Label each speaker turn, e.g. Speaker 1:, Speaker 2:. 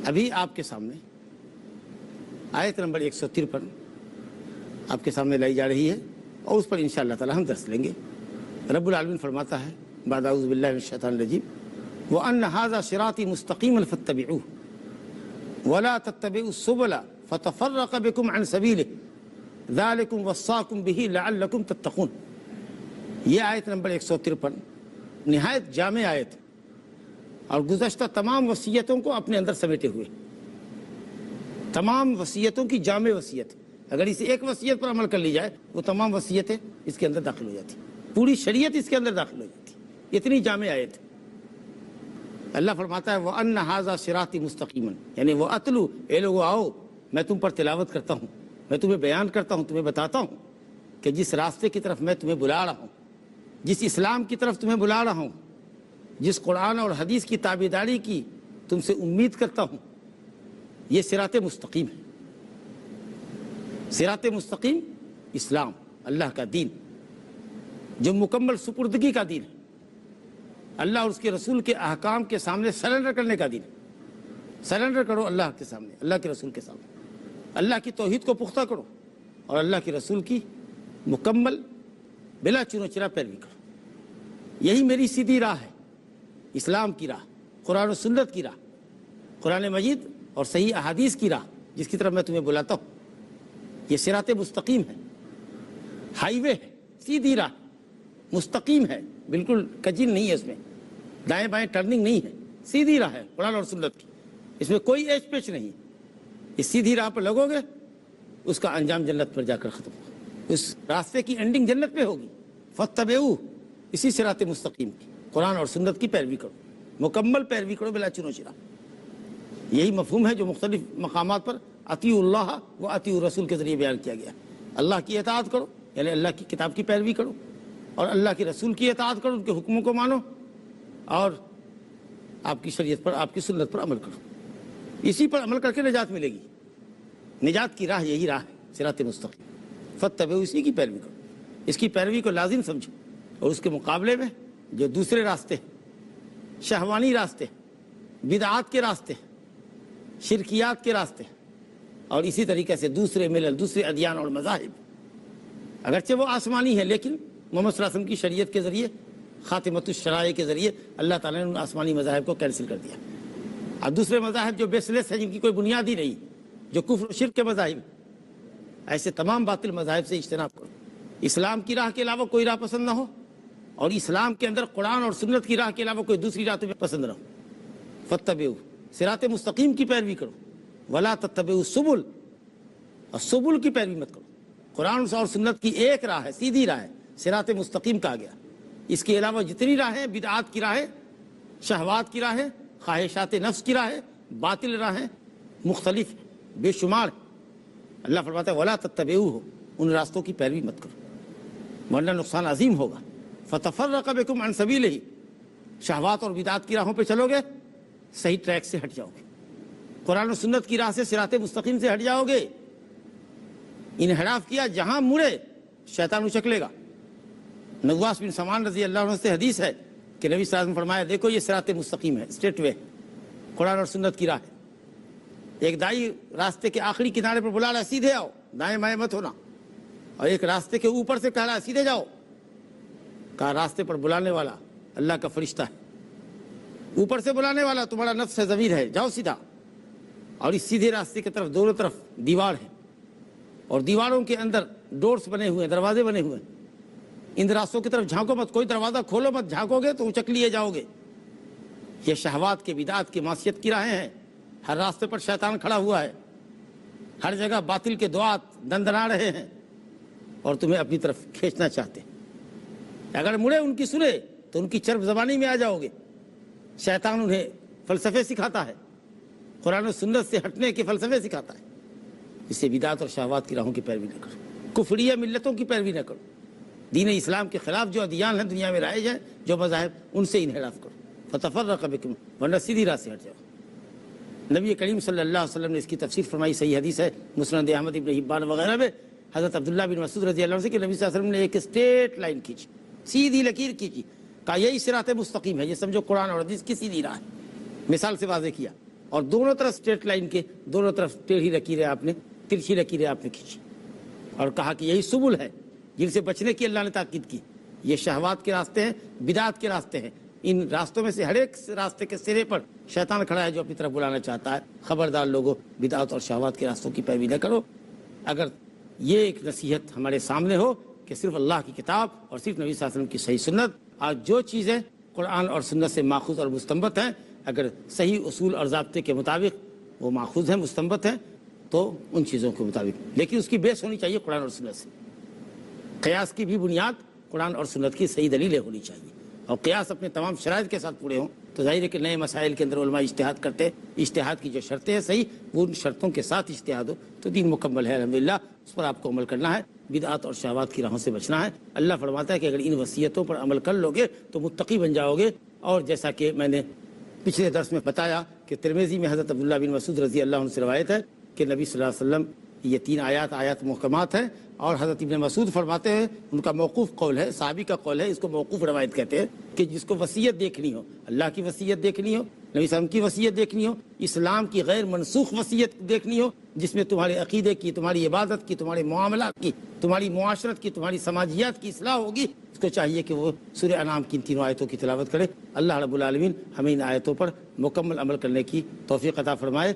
Speaker 1: ابھی آپ کے سامنے آیت نمبر 153 آپ کے سامنے لائی جا رہی ہے اور اس پر انشاءاللہ تعالی ہم درس لیں گے۔ رب العالمین فرماتا ہے بعد اعوذ باللہ من الشیطان الرجیم وَأَنَّ هَذَا صِرَاطِي مُسْتَقِيمًا فَاتَّبِعُوهُ وَلَا تَتَّبِعُوا السُّبُلَ فَتَفَرَّقَ بِكُمْ عَنْ سَبِيلِهِ ذَلِكُمْ وَصَّاكُمْ بِهِ لَعَلَّكُمْ تَتَّقُونَ۔ یہ آیت نمبر 153 نہایت جامع آیت اور گزشتہ تمام وصیتوں کو اپنے اندر سمیٹے ہوئے، تمام وصیتوں کی جامع وصیت۔ اگر اسے ایک وصیت پر عمل کر لی جائے وہ تمام وصیتیں اس کے اندر داخل ہو جاتی، پوری شریعت اس کے اندر داخل ہو جاتی، اتنی جامع آیت۔ اللہ فرماتا ہے وَأَنَّ هَذَا صِرَاطِي مُسْتَقِيمًا، یعنی وہ اتلو، اے لوگو آؤ میں تم پر تلاوت کرتا ہوں، میں تمہیں بیان کرتا ہوں، تمہیں بتاتا ہوں کہ جس راستے کی طرف میں تمہیں بلا رہا ہوں، جس اسلام کی طرف تمہیں بلا رہا ہوں، جس قرآن اور حدیث کی تابعداری کی تم سے امید کرتا ہوں، یہ صراط مستقیم ہے۔ صراط مستقیم اسلام، اللہ کا دین جو مکمل سپردگی کا دین ہے، اللہ اور اس کے رسول کے احکام کے سامنے سرنڈر کرنے کا دین ہے۔ سرنڈر کرو اللہ کے سامنے، اللہ کے رسول کے سامنے، اللہ کی توحید کو پختہ کرو اور اللہ کے رسول کی مکمل بلا چنو چرا پیروی کرو۔ یہی میری سیدھی راہ ہے، اسلام کی راہ، قرآن و سنت کی راہ، قرآن مجید اور صحیح احادیث کی راہ جس کی طرف میں تمہیں بلاتا ہوں۔ یہ صراط مستقیم ہے، ہائی وے ہے، سیدھی راہ، مستقیم ہے، بالکل کجن نہیں ہے، اس میں دائیں بائیں ٹرننگ نہیں ہے، سیدھی راہ ہے قرآن اور سنت کی، اس میں کوئی ایچ پیچ نہیں۔ اس سیدھی راہ پر لگو گے اس کا انجام جنت پر جا کر ختم ہوگا، اس راستے کی اینڈنگ جنت پہ ہوگی۔ فاتبعوہ، اسی صراط مستقیم کی قرآن اور سنت کی پیروی کرو، مکمل پیروی کرو بلا چنو چرا۔ یہی مفہوم ہے جو مختلف مقامات پر اطیعوا اللہ و اطیعوا الرسول کے ذریعے بیان کیا گیا۔ اللہ کی اطاعت کرو یعنی اللہ کی کتاب کی پیروی کرو، اور اللہ کے رسول کی اطاعت کرو، ان کے حکموں کو مانو، اور آپ کی شریعت پر، آپ کی سنت پر عمل کرو۔ اسی پر عمل کر کے نجات ملے گی۔ نجات کی راہ یہی راہ ہے، صراط مستقیم۔ فاتبعوا، اسی کی پیروی کرو، اس کی پیروی کو لازم سمجھو، اور اس کے مقابلے میں جو دوسرے راستے، شہوانی راستے، بدعات کے راستے، شرکیات کے راستے، اور اسی طریقے سے دوسرے ملل، دوسرے ادیان اور مذاہب، اگرچہ وہ آسمانی ہے لیکن محمد صلی اللہ علیہ وسلم کی شریعت کے ذریعے، خاتمۃ الشرائع کے ذریعے اللہ تعالیٰ نے ان آسمانی مذاہب کو کینسل کر دیا۔ اب دوسرے مذاہب جو بیس لیس ہیں، جن کی کوئی بنیاد ہی نہیں، جو کفر و شرک کے مذاہب، ایسے تمام باطل مذاہب سے اجتناب کرو۔ اسلام کی راہ کے علاوہ کوئی راہ پسند نہ ہو، اور اسلام کے اندر قرآن اور سنت کی راہ کے علاوہ کوئی دوسری راہ تمہیں پسند نہ ہو۔ فاتبعوا، صراط مستقیم کی پیروی کرو، ولا تتبعوا السبل، اور سبل کی پیروی مت کرو۔ قرآن اور سنت کی ایک راہ ہے، سیدھی راہ ہے، صراط مستقیم کہا گیا۔ اس کے علاوہ جتنی راہیں، بدعات کی راہیں، شہوات کی راہیں، خواہشات نفس کی راہیں، باطل راہیں، مختلف بے شمار۔ اللہ فرماتا ہے ولا تتبعوہ، ان راستوں کی پیروی مت کرو ورنہ نقصان عظیم ہوگا۔ فتفرق بکم عن سبیلہ، شہوات اور بدعات کی راہوں پہ چلو گے، صحیح ٹریک سے ہٹ جاؤ گے، قرآن و سنت کی راہ سے، صراط مستقیم سے ہٹ جاؤ گے۔ انحراف کیا، جہاں مڑے شیطان اچک لے گا۔ نواس بن سمان رضی اللہ عنہ سے حدیث ہے کہ نبی صلی اللہ علیہ وسلم نے فرمایا دیکھو یہ صراط مستقیم ہے، اسٹریٹ وے، قرآن اور سنت کی راہ ہے۔ ایک دائی راستے کے آخری کنارے پر بلا رہا ہے سیدھے آؤ، دائیں بائیں مت ہونا، اور ایک راستے کے اوپر سے کہہ رہا ہے سیدھے جاؤ۔ کہا راستے پر بلانے والا اللہ کا فرشتہ ہے، اوپر سے بلانے والا تمہارا نفس ہے، ضمیر ہے، جاؤ سیدھا۔ اور اس سیدھے راستے کی طرف دونوں طرف دیوار ہے، اور دیواروں کے اندر ڈورز بنے ہوئے ہیں، دروازے بنے ہوئے ہیں۔ ان راستوں کی طرف جھانکو مت، کوئی دروازہ کھولو مت، جھانکو گے تو اچک لیے جاؤ گے۔ یہ شہوات کے، بدعات کی، معصیت کی راہیں ہیں۔ ہر راستے پر شیطان کھڑا ہوا ہے، ہر جگہ باطل کے دعات دندنا رہے ہیں اور تمہیں اپنی طرف کھینچنا چاہتے ہیں۔ اگر مڑے ان کی سنے تو ان کی چرب زبانی میں آ جاؤ گے۔ شیطان انہیں فلسفے سکھاتا ہے، قرآن و سنت سے ہٹنے کے فلسفے سکھاتا ہے۔ اس سے بدعات اور شہوات کی راہوں کی پیروی نہ کرو، کفریہ ملتوں کی پیروی نہ کرو، دین اسلام کے خلاف جو ادیان ہیں دنیا میں رائج ہیں، جو مذاہب، ان سے انحراف کرو۔ فتفرق بکم، ورنہ سیدھی راہ سے ہٹ جاؤ۔ نبی کریم صلی اللہ علیہ وسلم نے اس کی تفسیر فرمائی، صحیح حدیث ہے مسند احمد ابن حبان وغیرہ میں، حضرت عبداللہ بن مسعود رضی اللہ عنہ سے کہ نبی صلی اللہ علیہ وسلم نے ایک اسٹریٹ لائن کھینچی، سیدھی لکیر کھینچی، کہا یہی صراط مستقیم ہے، یہ سمجھو قرآن اور حدیث کی سیدھی راہ ہے، مثال سے واضح کیا، اور دونوں طرف اسٹریٹ لائن کے دونوں طرف ٹیڑھی لکیریں آپ نے، ترچھی لکیریں آپ نے کھینچی، اور کہا کہ یہی سبل ہے جن سے بچنے کی اللہ نے تاکید کی. یہ شہوات کے راستے ہیں، بدعات کے راستے ہیں. ان راستوں میں سے ہر ایک راستے کے سرے پر شیطان کھڑا ہے جو اپنی طرف بلانا چاہتا ہے. خبردار لوگوں، بدعات اور شہوات کے راستوں کی پیروی نہ کرو. اگر یہ ایک نصیحت ہمارے سامنے ہو کہ صرف اللہ کی کتاب اور صرف نبی صلی اللہ علیہ وسلم کی صحیح سنت، آج جو چیزیں قرآن اور سنت سے ماخوذ اور مستنبط ہیں، اگر صحیح اصول اور ضابطے کے مطابق وہ ماخوذ ہیں، مستنبط ہیں، تو ان چیزوں کے مطابق، لیکن اس کی بیس ہونی چاہیے قرآن اور سنت سے. قیاس کی بھی بنیاد قرآن اور سنت کی صحیح دلیلیں ہونی چاہیے، اور قیاس اپنے تمام شرائط کے ساتھ پورے ہوں تو ظاہر ہے کہ نئے مسائل کے اندر علماء اجتہاد کرتے، اجتہاد کی جو شرطیں ہیں صحیح، وہ ان شرطوں کے ساتھ اجتہاد ہو تو دین مکمل ہے الحمدللہ. اس پر آپ کو عمل کرنا ہے، بدعات اور شہوات کی راہوں سے بچنا ہے. اللہ فرماتا ہے کہ اگر ان وصیتوں پر عمل کر لوگے تو متقی بن جاؤ گے. اور جیسا کہ میں نے پچھلے درس میں بتایا کہ ترمذی میں حضرت عبداللہ بن مسعود رضی اللہ عنہ سے روایت ہے کہ نبی صلی اللہ علیہ وسلم، یہ 3 آیات محکمات ہیں، اور حضرت ابن مسعود فرماتے ہیں، ان کا موقوف قول ہے، صحابی کا قول ہے، اس کو موقوف روایت کہتے ہیں، کہ جس کو وصیت دیکھنی ہو، اللہ کی وصیت دیکھنی ہو، نبی صلی اللہ علیہ وسلم کی وصیت دیکھنی ہو، اسلام کی غیر منسوخ وصیت دیکھنی ہو، جس میں تمہارے عقیدے کی، تمہاری عبادت کی، تمہارے معاملات کی، تمہاری معاشرت کی، تمہاری سماجیات کی اصلاح ہوگی، اس کو چاہیے کہ وہ سورہ انعام کی ان 3 آیتوں کی تلاوت کرے. اللہ رب العالمین ہمیں ان آیتوں پر مکمل عمل کرنے کی توفیق عطا فرمائے.